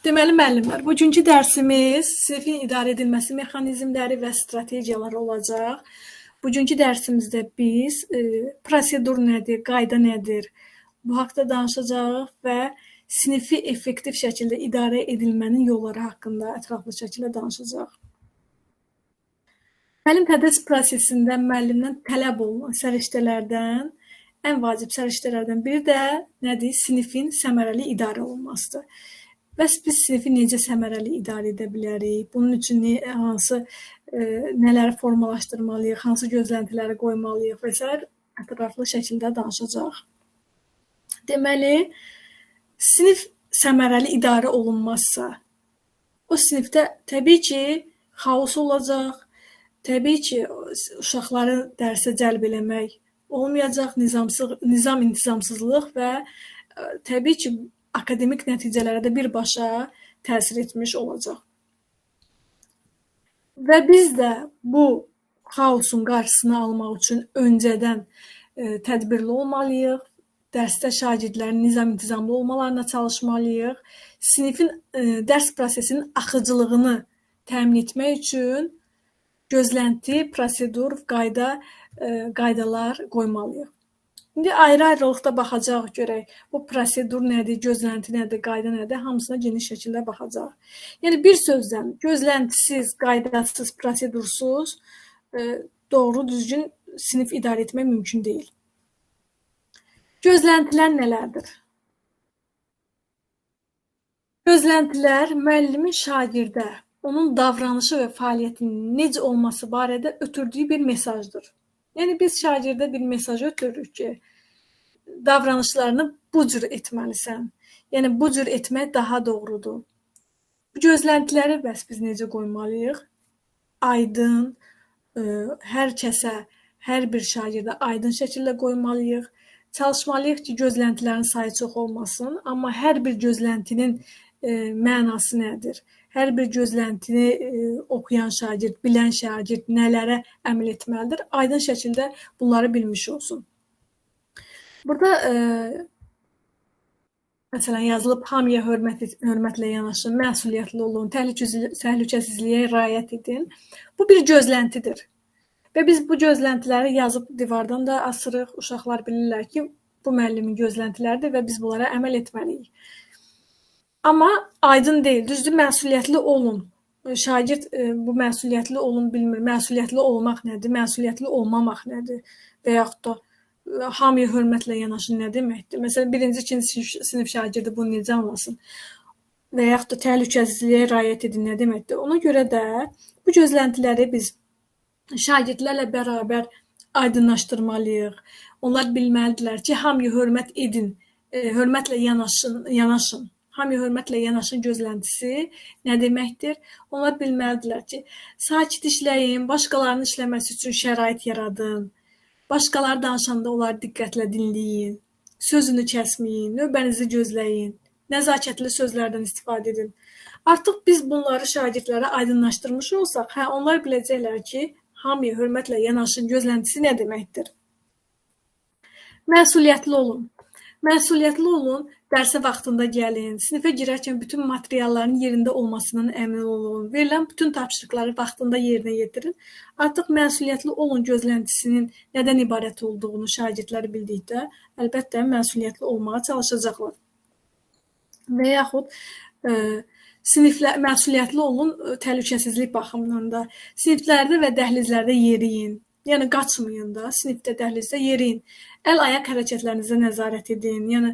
Deməli müəllimlər, bugünkü dərsimiz sinfin idarə edilməsi mexanizmləri və strategiyaları olacaq. Bugünkü dərsimizdə biz prosedur nədir, qayda nədir, bu haqda danışacağıq və sinfi effektiv şəkildə idarə edilmənin yolları haqqında ətraflı şəkildə danışacağıq. Təlim tədris prosesində müəllimdən tələb olunan səriştələrdən ən vacib səriştələrdən biri də nədir? Sinfin səmərəli idarə olunmasıdır. Bəs biz sinfi necə səmərəli idarə edə bilərik? Bunun üçün nələri formalaşdırmalıyıq, hansı gözləntiləri qoymalıyıq və s. ətraflı şəkildə danışacağıq. Deməli, sinif səmərəli idarə olunmazsa, o sinifdə təbii ki, xaos olacaq, təbii ki, uşaqları dərsə cəlb eləmək olmayacaq, nizam-intizamsızlıq və təbii ki, akademik nəticələrə də birbaşa təsir etmiş olacaq. Və biz də bu xaosun qarşısını almaq üçün öncədən tədbirli olmalıyıq, dərsdə şagirdlərin nizam-intizamlı olmalarına çalışmalıyıq, sinifin dərs prosesinin axıcılığını təmin etmək üçün gözlənti, prosedur, qaydalar qoymalıyıq. İndi ayrı-ayrılıqda baxacaq görək, bu prosedur nədir, gözlənti nədir, qayda nədir, hamısına geniş şəkildə baxacaq. Yəni, bir sözdən, gözləntisiz, qaydasız, prosedursuz doğru, düzgün sinif idarə etmək mümkün deyil. Gözləntilər nələrdir? Gözləntilər müəllimin şagirdə onun davranışı və fəaliyyətinin necə olması barədə ötürdüyü bir mesajdır. Yəni, biz şagirdə bir mesaj ötürürük ki, davranışlarını bu cür etməlisən. Yəni, bu cür etmək daha doğrudur. Bu gözləntiləri bəs biz necə qoymalıyıq? Aydın, hər kəsə, hər bir şagirdə aydın şəkildə qoymalıyıq. Çalışmalıyıq ki, gözləntilərin sayı çox olmasın, amma hər bir gözləntinin mənası nədir? Hər bir gözləntini oxuyan şagird, bilən şagird nələrə əməl etməlidir? Aydın şəkildə bunları bilmiş olsun. Burada məsələn yazılıb hamıya hörmətlə yanaşın, məsuliyyətli olun, təhlükəsizliyə riayət edin. Bu bir gözləntidir. Və biz bu gözləntiləri yazıb divardan da asırıq. Uşaqlar bilirlər ki, bu müəllimin gözləntiləridir və biz bunlara əməl etməliyik. Amma aydın deyil, düzdür, məsuliyyətli olun. Şagird bu məsuliyyətli olun bilmir. Məsuliyyətli olmaq nədir, məsuliyyətli olmamaq nədir və yaxud da hamıya hörmətlə yanaşın nə deməkdir? Məsələn, birinci, ikinci sinif şagirdi bunu necə anlasın? Və yaxud da təhlükəsizliyə riayət edin nə deməkdir? Ona görə də bu gözləntiləri biz şagirdlərlə bərabər aydınlaşdırmalıyıq. Onlar bilməlidirlər ki, hamıya hörmət edin, hörmətlə yanaşın. Hamıya hörmətlə yanaşın gözləntisi nə deməkdir? Onlar bilməlidirlər ki, sakit işləyin, başqalarının işləməsi üçün şərait yaradın. Başqaları danışanda onları diqqətlə dinləyin. Sözünü kəsməyin, növbənizi gözləyin. Nəzakətli sözlərdən istifadə edin. Artıq biz bunları şagirdlərə aydınlaşdırmış olsaq, onlar biləcəklər ki, hamıya hörmətlə yanaşın gözləntisi nə deməkdir? Məsuliyyətli olun. Məsuliyyətli olun, dərsə vaxtında gəlin, sinifə girərkən bütün materialların yerində olmasından əmin olun, verilən bütün tapşırıqları vaxtında yerinə yetirin. Artıq məsuliyyətli olun gözləntisinin nədən ibarət olduğunu şagirdlər bildikdə, əlbəttə məsuliyyətli olmağa çalışacaqlar. Və yaxud məsuliyyətli olun təhlükəsizlik baxımından da. Siniflərdə və dəhlizlərdə yeriyin. Yəni, qaçmayın da, sinifdə, dəhlizdə yeriyin. Əl-ayaq hərəkətlərinizə nəzarət edin, yəni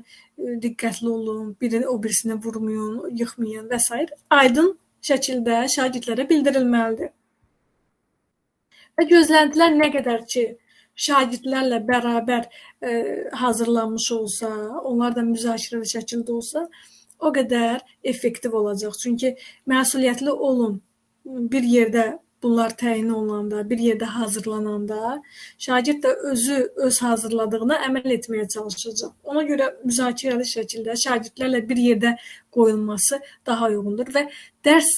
diqqətli olun, birini o birisinə vurmayın, yıxmayın və s. Aydın şəkildə şagirdlərə bildirilməlidir. Və gözləntilər nə qədər ki, şagirdlərlə bərabər hazırlanmış olsa, onlar da müzakirəli şəkildə olsa, o qədər effektiv olacaq. Çünki məsuliyyətli olun bir yerdə bunlar təyin olunanda, bir yerdə hazırlananda, şagird də öz hazırladığına əməl etməyə çalışacaq. Ona görə müzakirəli şəkildə şagirdlərlə bir yerdə qoyulması daha uyğundur və dərs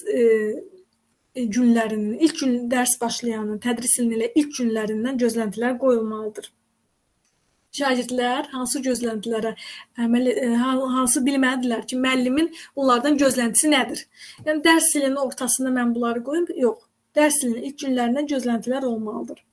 günlərinin, ilk gün dərs başlayanın, tədris ilinin ilk günlərindən gözləntilər qoyulmalıdır. Şagirdlər hansı gözləntilərə hansı bilməlidirlər ki, müəllimin bunlardan gözləntisi nədir? Yəni dərs ilinin ortasında mən bunları qoyum? Yox. Dərs ilinin ilk günlərindən gözləntilər olmalıdır.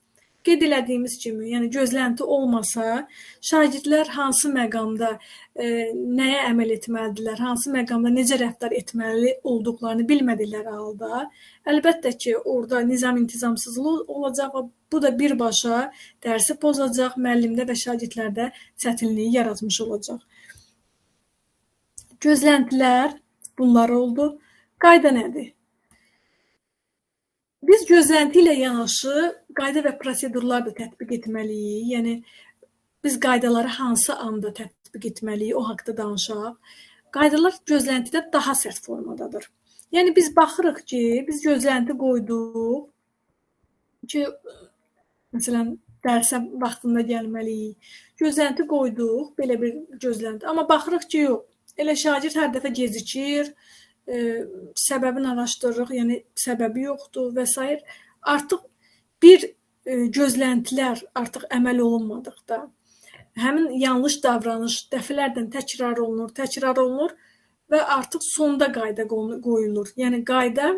Qeyd elədiyimiz kimi, yəni gözlənti olmasa, şagirdlər hansı məqamda nəyə əməl etməlidirlər, hansı məqamda necə rəftar etməli olduqlarını bilmədikləri halda, əlbəttə ki, orada nizam-intizamsızlıq olacaq və bu da birbaşa dərsi pozacaq, müəllimdə və şagirdlərdə çətinliyi yaratmış olacaq. Gözləntilər bunlar oldu. Qayda nədir? Biz gözlənti ilə yanaşı qayda və prosedurlar da tətbiq etməliyik. Yəni biz qaydaları hansı anda tətbiq etməliyik, o haqqda danışaq. Qaydalar gözləntidə daha sərt formadadır. Yəni biz baxırıq ki, biz gözlənti qoyduq ki, məsələn, dərsə vaxtında gəlməliyik. Gözlənti qoyduq, belə bir gözlənti. Amma baxırıq ki, yox. Elə şagird hər dəfə gecikir, səbəbini araşdırırıq, yəni səbəbi yoxdur və s. Artıq bir gözləntilər artıq əməl olunmadıqda, həmin yanlış davranış dəfələrlə təkrar olunur və artıq sonda qayda qoyulur. Yəni qayda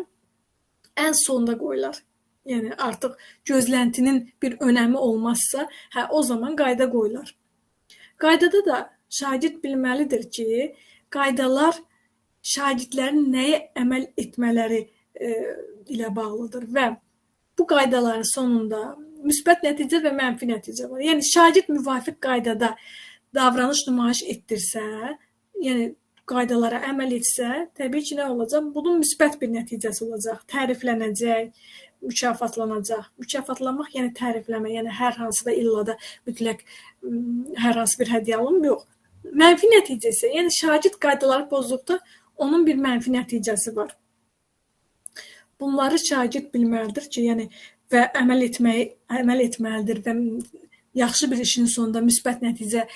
ən sonda qoyular. Yəni artıq gözləntinin bir önəmi olmazsa, o zaman qayda qoyular. Qaydada da şagird bilməlidir ki, qaydalar şagirdlərin nəyə əməl etmələri ilə bağlıdır və bu qaydaların sonunda müsbət nəticə və mənfi nəticə var. Yəni şagird müvafiq qaydada davranış nümayiş etdirsə, yəni qaydalara əməl etsə, təbii ki, nə olacaq? Bunun müsbət bir nəticəsi olacaq. Təriflənəcək, mükafatlanacaq. Mükafatlanmaq, yəni tərifləmə, yəni hər hansı da illa da mütləq hər hansı bir hədiyyə alım, yox. Mənfi nəticə isə, yəni şagird qaydaları pozduqda onun bir mənfi nəticəsi var. Bunları şagird bilməlidir ki, yəni və əməl etməlidir və yaxşı bir işin sonunda müsbət nəticə,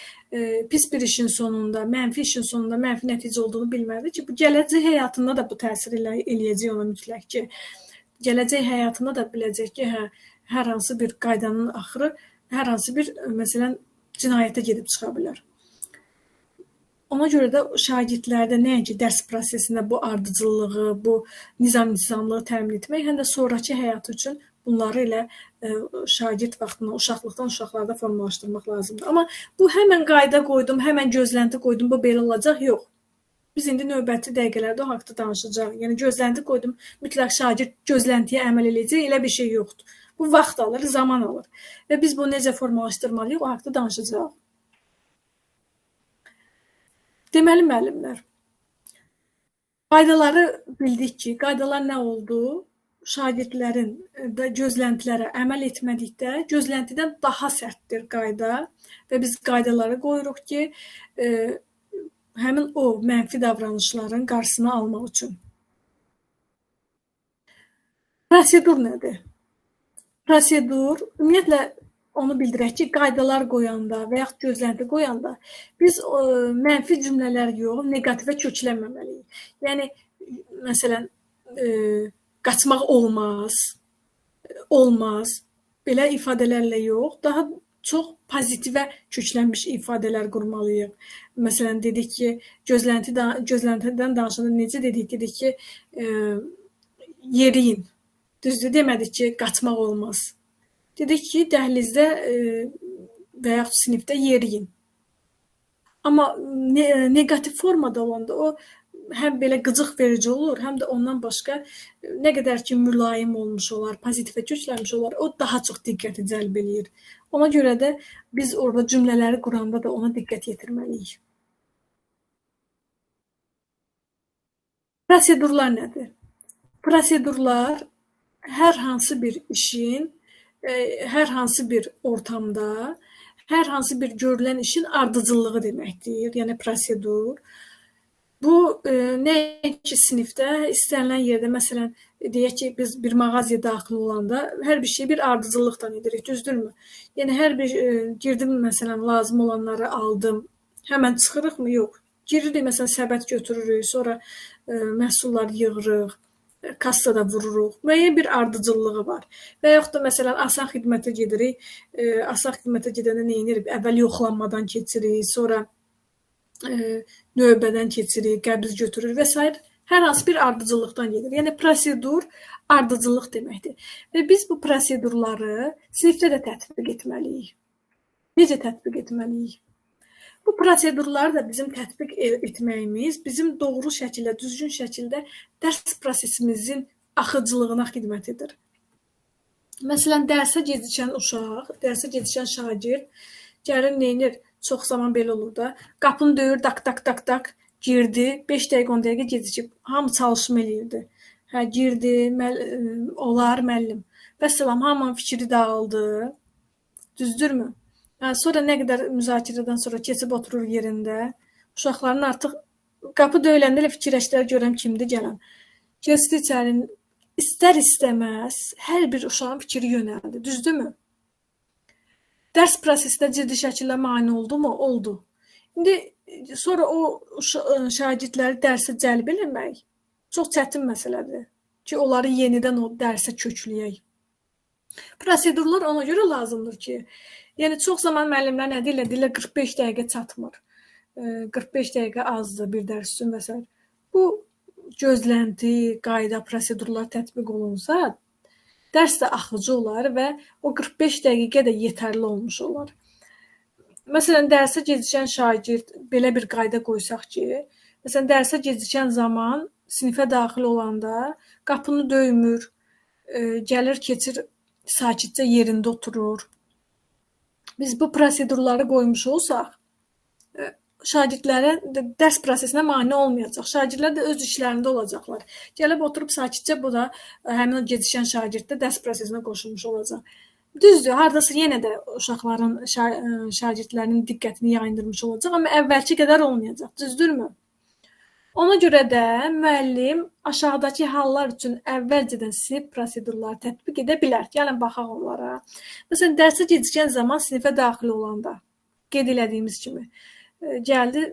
pis bir işin sonunda, mənfi işin sonunda mənfi nəticə olduğunu bilməlidir ki, bu gələcək həyatında da bu təsir eləyəcək ona mütləq ki, gələcək həyatında da biləcək ki, hər hansı bir qaydanın axırı, hər hansı bir, məsələn, cinayətə gedib çıxa bilər. Ona görə də şagirdlərdə nəinki dərs prosesində bu ardıcıllığı, bu nizam-intizamlığı təmin etmək, həm də sonrakı həyat üçün bunları elə şagird vaxtında, uşaqlıqdan uşaqlarda formalaşdırmaq lazımdır. Amma bu həmən qayda qoydum, həmən gözlənti qoydum, bu belə olacaq, yox. Biz indi növbəti dəqiqələrdə o haqda danışacağıq. Yəni gözlənti qoydum, mütləq şagird gözləntiyə əməl edəcək, elə bir şey yoxdur. Bu vaxt alır, zaman alır və biz bunu necə formalaşdırmalıyıq, o haqda danışacağıq. Deməli, müəllimlər, qaydaları bildik ki, qaydalar nə oldu? Şagirdlərin gözləntilərə əməl etmədikdə gözləntidən daha sərtdir qayda və biz qaydaları qoyuruq ki, həmin o mənfi davranışların qarşısını almaq üçün. Prosedur nədir? Prosedur, ümumiyyətlə, onu bildirək ki, qaydalar qoyanda və yaxud gözlənti qoyanda biz mənfi cümlələr yox, negativə köklənməməliyik. Yəni, məsələn, qaçmaq olmaz, belə ifadələrlə yox, daha çox pozitivə köklənmiş ifadələr qurmalıyıq. Məsələn, dedik ki, gözləntidən danışanda necə dedik? Dedik ki, yeriyin. Düzdür, demədik ki, qaçmaq olmaz. Dedik ki, dəhlizdə və yaxud sinifdə yeriyin. Amma negativ formada olanda o həm belə qıcıq verici olur, həm də ondan başqa nə qədər ki, mülayim olmuş olar, pozitivə köklənmiş olar, o daha çox diqqəti cəlb eləyir. Ona görə də biz orada cümlələri quranda da ona diqqət yetirməliyik. Prosedurlar nədir? Prosedurlar hər hansı bir işin, hər hansı bir ortamda, hər hansı bir görülən işin ardıcıllığı deməkdir, yəni prosedur. Bu, nəinki sinifdə, istənilən yerdə, məsələn, deyək ki, biz bir mağazaya daxil olanda hər bir şey bir ardıcıllıqdan edirik, düzdürmü? Yəni, hər bir girdim, məsələn, lazım olanları aldım, həmən çıxırıq mı? Yox. Giririk, məsələn, səbət götürürük, sonra məhsulları yığırıq, kassada vururuq. Müəyyən bir ardıcıllığı var. Və yaxud da məsələn asan xidmətə gedirik. Asan xidmətə gedəndə nə edirik? Əvvəl yoxlanmadan keçirik, sonra növbədən keçirik, qəbz götürür və s. Hər hansı bir ardıcıllıqdan gedir. Yəni prosedur ardıcıllıq deməkdir. Və biz bu prosedurları sinifdə də tətbiq etməliyik. Necə tətbiq etməliyik? Bu prosedurları da bizim tətbiq etməyimiz bizim doğru şəkildə, düzgün şəkildə dərs prosesimizin axıcılığına xidmət edir. Məsələn, dərsə gecikən uşaq, dərsə gecikən şagird gəlir, neynir? Çox zaman belə olur da. Qapını döyür, tak, girdi, 5 dəqiqə, 10 dəqiqə gecikib. Hamı çalışma eləyirdi. Girdi, olar müəllim. Vəssalam, hamının fikri dağıldı. Düzdürmü? Sonra nə qədər müzakirədən sonra keçib oturur yerində. Uşaqların artıq qapı döyüləndə elə fikirləşdilər, görəm kimdir gələn. Keçdi içəri, istər-istəməz hər bir uşağın fikri yönəldi. Düzdürmü? Dərs prosesində ciddi şəkildə mane oldu mu? Oldu. İndi sonra o şagirdləri dərsə cəlb eləmək çox çətin məsələdir ki, onları yenidən o dərsə kökləyək. Prosedurlar ona görə lazımdır ki, yəni çox zaman müəllimlər nə deyirlər, 45 dəqiqə çatmır. 45 dəqiqə azdır bir dərs üçün və s. Bu gözlənti, qayda, prosedurlar tətbiq olunsa, dərs də axıcı olar və o 45 dəqiqə də yetərli olmuş olar. Məsələn, dərsə gecikən şagird belə bir qayda qoysaq ki, məsələn, dərsə gecikən zaman sinifə daxil olanda qapını döymür, gəlir, keçir, sakitcə yerində oturur. Biz bu prosedurları qoymuş olsaq, şagirdlərə dərs prosesinə mane olmayacaq. Şagirdlər də öz işlərində olacaqlar. Gəlib oturub sakitcə bu da həmin o gecikən şagird də dərs prosesinə qoşulmuş olacaq. Düzdür, hardasa yenə də uşaqların, şagirdlərin diqqətini yayındırmış olacaq, amma əvvəlki qədər olmayacaq. Düzdürmü? Ona görə də müəllim aşağıdakı hallar üçün əvvəlcədən sinif prosedurları tətbiq edə bilər. Gəlin, baxaq onlara. Məsələn, dərsə gecikən zaman sinifə daxil olanda, qeyd elədiyimiz kimi, gəldi,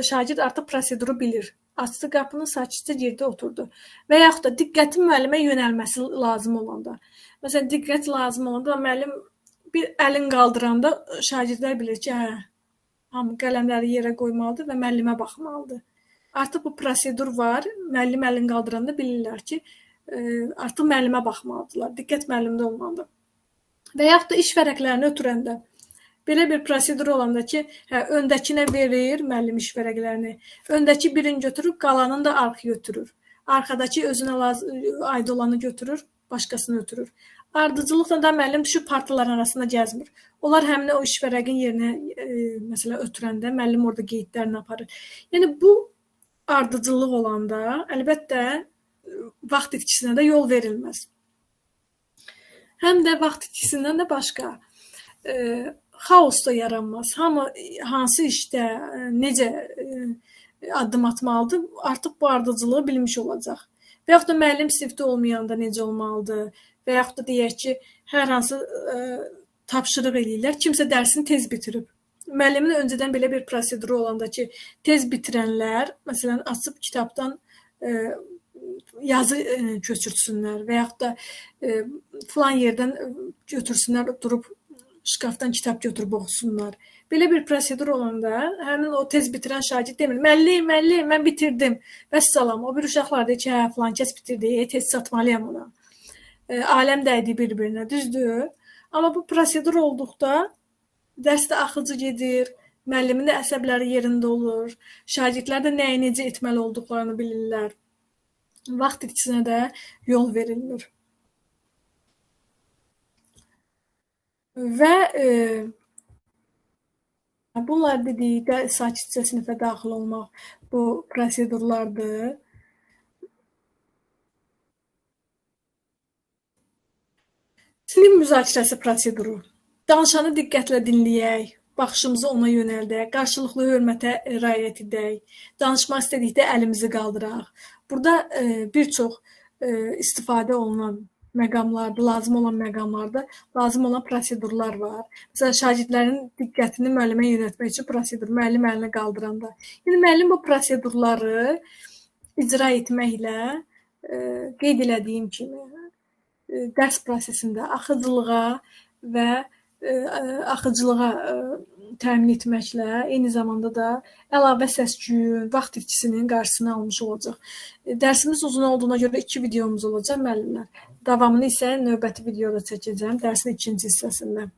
şagird artıq proseduru bilir. Açdı qapını, sakitcə girdi, oturdu. Və yaxud da diqqətin müəllimə yönəlməsi lazım olanda. Məsələn, diqqət lazım olanda müəllim bir əlin qaldıranda şagirdlər bilir ki, hamı qələmləri yerə qoymalıdır və müəllimə baxmalıdır. Artıq bu prosedur var. Müəllim əlin qaldıranda bilirlər ki, artıq müəllimə baxmalıdırlar. Diqqət müəllimdə olmalıdır. Və yaxud da iş vərəqlərini ötürəndə belə bir prosedur olanda ki, öndəkinə verir müəllim iş vərəqlərini. Öndəki birini götürür, qalanını da arxaya ötürür. Arxadakı özünə aid olanı götürür, başqasını ötürür. Ardıcıllıqla da müəllim düşüb partaların arasında gəzmir. Onlar həmin o iş vərəqin yerinə məsələ ötürəndə müəllim orada qeydlərini aparır. Yəni bu ardıcıllıq olanda əlbəttə vaxt itkisinə də yol verilməz. Həm də vaxt itkisindən də başqa xaos da yaranmaz. Hamı hansı işdə necə addım atmalıdır, artıq bu ardıcılığı bilmiş olacaq. Və yaxud da müəllim sinifdə olmayanda necə olmalıdır? Və yaxud da deyək ki, hər hansı tapşırıq eləyirlər, kimsə dərsini tez bitirib. Müəllimin öncədən belə bir proseduru olanda ki, tez bitirənlər, məsələn, açıb kitabdan yazı köçürsünlər və yaxud da filan yerdən götürsünlər, durub şkafdan kitab götürüb oxusunlar. Belə bir prosedur olanda həmin o tez bitirən şagird demir, müəllim, mən bitirdim. Vəssalam, o bir uşaqlar deyir ki, filan kəs bitirdi, tez satmalıyam ona. Aləm dəydi bir-birinə, düzdür. Amma bu prosedur olduqda dərs də axıcı gedir, müəllimin də əsəbləri yerində olur, şagirdlər də nəyi necə etməli olduqlarını bilirlər. Vaxt itkisinə də yol verilmir. Və bunlar dedikdə sakitcə sinifə daxil olmaq bu prosedurlardır. Sinif müzakirəsi proseduru. Danışanı diqqətlə dinləyək, baxışımızı ona yönəldək, qarşılıqlı hörmətə riayət edək, danışmaq istədikdə əlimizi qaldıraq. Burada bir çox istifadə olunan məqamlarda, lazım olan məqamlarda lazım olan prosedurlar var. Məsələn, şagirdlərin diqqətini müəllimə yönəltmək üçün prosedur, müəllim əlini qaldıranda. Yəni müəllim bu prosedurları icra etməklə qeyd elədiyim kimi dərs prosesində axıcılığa və axıcılığa təmin etməklə eyni zamanda da əlavə səs-küyün, vaxt itkisinin qarşısını almış olacaq. Dərsimiz uzun olduğuna görə 2 videomuz olacaq müəllimlər. Davamını isə növbəti videoda çəkəcəm, dərsin ikinci hissəsində.